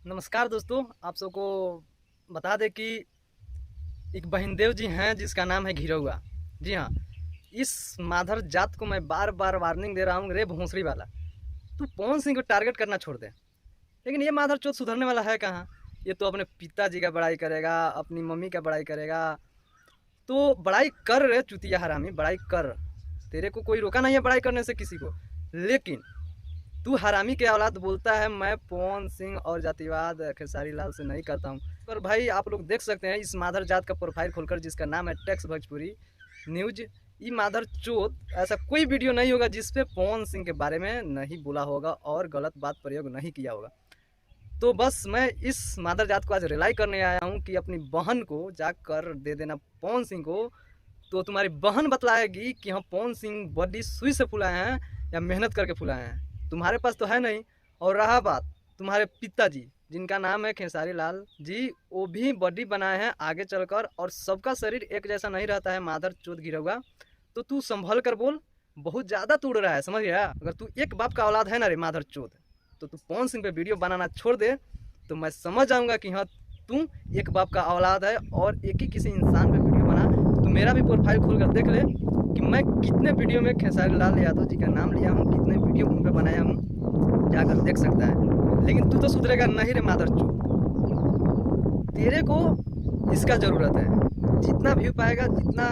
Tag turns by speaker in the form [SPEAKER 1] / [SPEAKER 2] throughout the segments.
[SPEAKER 1] नमस्कार दोस्तों, आप सबको बता दें कि एक बहिनदेव जी हैं जिसका नाम है घिरौआ। जी हाँ, इस माधर जात को मैं बार बार वार्निंग दे रहा हूँ, रे भोंसड़ी वाला, तू पवन सिंह को टारगेट करना छोड़ दे। लेकिन ये माधर चोत सुधरने वाला है कहाँ। ये तो अपने पिताजी का बड़ाई करेगा, अपनी मम्मी का बड़ाई करेगा। तो बड़ाई कर रे चुतिया हरामी, बड़ाई कर। तेरे को कोई रोका नहीं है बड़ाई करने से किसी को। लेकिन तू हरामी के औलाद बोलता है मैं पवन सिंह और जातिवाद खेसारी लाल से नहीं करता हूँ। पर भाई आप लोग देख सकते हैं इस माधर जात का प्रोफाइल खोलकर, जिसका नाम है टेक्स भोजपुरी न्यूज। ये माधर चोत ऐसा कोई वीडियो नहीं होगा जिसपे पवन सिंह के बारे में नहीं बोला होगा और गलत बात प्रयोग नहीं किया होगा। तो बस मैं इस माधर जात को आज रिलाई करने आया हूँ कि अपनी बहन को जाकर दे देना पवन सिंह को। तो तुम्हारी बहन बतलाएगी कि हम पवन सिंह बॉडी सुई से फुलाए हैं या मेहनत करके फुलाए हैं। तुम्हारे पास तो है नहीं। और रहा बात तुम्हारे पिताजी जिनका नाम है खेसारी लाल जी, वो भी बॉडी बनाए हैं आगे चलकर। और सबका शरीर एक जैसा नहीं रहता है माधर चोत गिरौआ। तो तू संभल कर बोल, बहुत ज़्यादा तोड़ रहा है, समझ गया। अगर तू एक बाप का औलाद है ना रे माधर चोत, तो तू पवन सिंह पे वीडियो बनाना छोड़ दे तो मैं समझ जाऊँगा कि हाँ तू एक बाप का औलाद है और एक ही किसी इंसान पे वीडियो बना। तो मेरा भी प्रोफाइल खोल कर देख ले कि मैं कितने वीडियो में खेसारी लाल यादव जी का नाम लिया हूँ, कितने वीडियो उन पर बनाया हूँ, जाकर देख सकता है। लेकिन तू तो सुधरेगा नहीं रे माधर चोत। तेरे को इसका ज़रूरत है, जितना व्यू पाएगा, जितना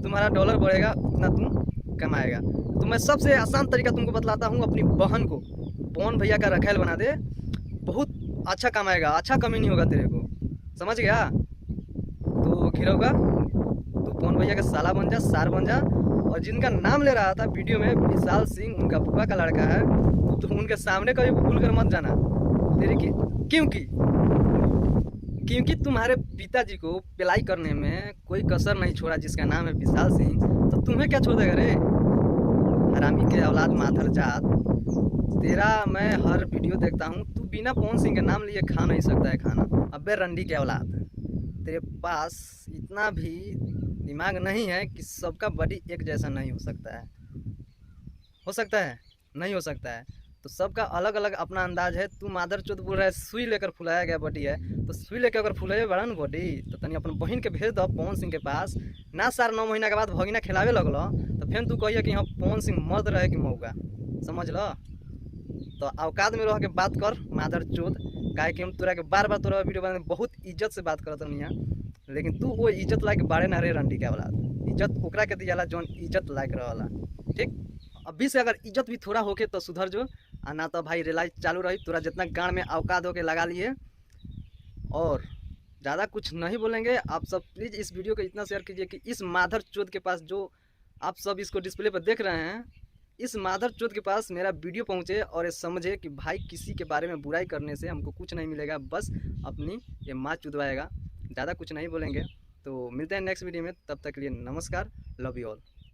[SPEAKER 1] तुम्हारा डॉलर बढ़ेगा, उतना तुम कमाएगा। तो मैं सबसे आसान तरीका तुमको बतलाता हूँ, अपनी बहन को पवन भैया का रखेल बना दे, बहुत अच्छा कमाएगा, अच्छा कमी नहीं होगा तेरे को, समझ गया। तो घिरौगा तू पवन भैया का साला बन जा, सार बन जा। और जिनका नाम ले रहा था वीडियो में विशाल सिंह, उनका बुआ का लड़का है, तो उनके सामने कभी भूल कर मत जाना तेरे की। क्योंकि तुम्हारे पिताजी को पिलाई करने में कोई कसर नहीं छोड़ा, जिसका नाम है विशाल सिंह। तो तुम्हें क्या छोड़ देगा रे हरामी के औलाद माधर जात। तेरा मैं हर वीडियो देखता हूँ, तू बिना पवन सिंह के नाम लिए खा नहीं सकता है खाना। अबे रंडी के औलाद, तेरे पास इतना भी दिमाग नहीं है कि सबका बॉडी एक जैसा नहीं हो सकता है। हो सकता है? नहीं हो सकता है। तो सबका अलग अलग अपना अंदाज है। तू माधर चोत बोल रहा है सुई लेकर फुलाया गया बॉडी है, तो सुई लेकर अगर फुलाए बड़ा न बॉडी, तो तनी अपन बहन के भेज दो पवन सिंह के पास ना। 9 महीना के बाद भगिना खिलावे लगल तो फिर तू कहिए कि हाँ पवन सिंह मर्द रहे कि मौका, समझ लो। तो औकात में रह के बात कर माधर चोत, काहे कि हम तोरा के बार बार तोरा वीडियो बनाने बहुत इज्जत से बात करत हूँ यहाँ। लेकिन तू वो इज्जत लायक बारे ना रे रंडी के औलाद। इज्जत ओकरा के दियाला जौन इज्जत लायक रहला, ठीक। अभी से अगर इज्जत भी थोड़ा होके तो सुधर जो, आ ना तो भाई रिलाई चालू रही। तोरा जितना गांड में औकात होके लगा लिए। और ज़्यादा कुछ नहीं बोलेंगे। आप सब प्लीज़ इस वीडियो को इतना शेयर कीजिए कि इस माधर चोत के पास, जो आप सब इसको डिस्प्ले पर देख रहे हैं, इस माधर चोत के पास मेरा वीडियो पहुंचे और ये समझे कि भाई किसी के बारे में बुराई करने से हमको कुछ नहीं मिलेगा, बस अपनी ये माँ चुदवाएगा। ज़्यादा कुछ नहीं बोलेंगे। तो मिलते हैं नेक्स्ट वीडियो में, तब तक के लिए नमस्कार, लव यू ऑल।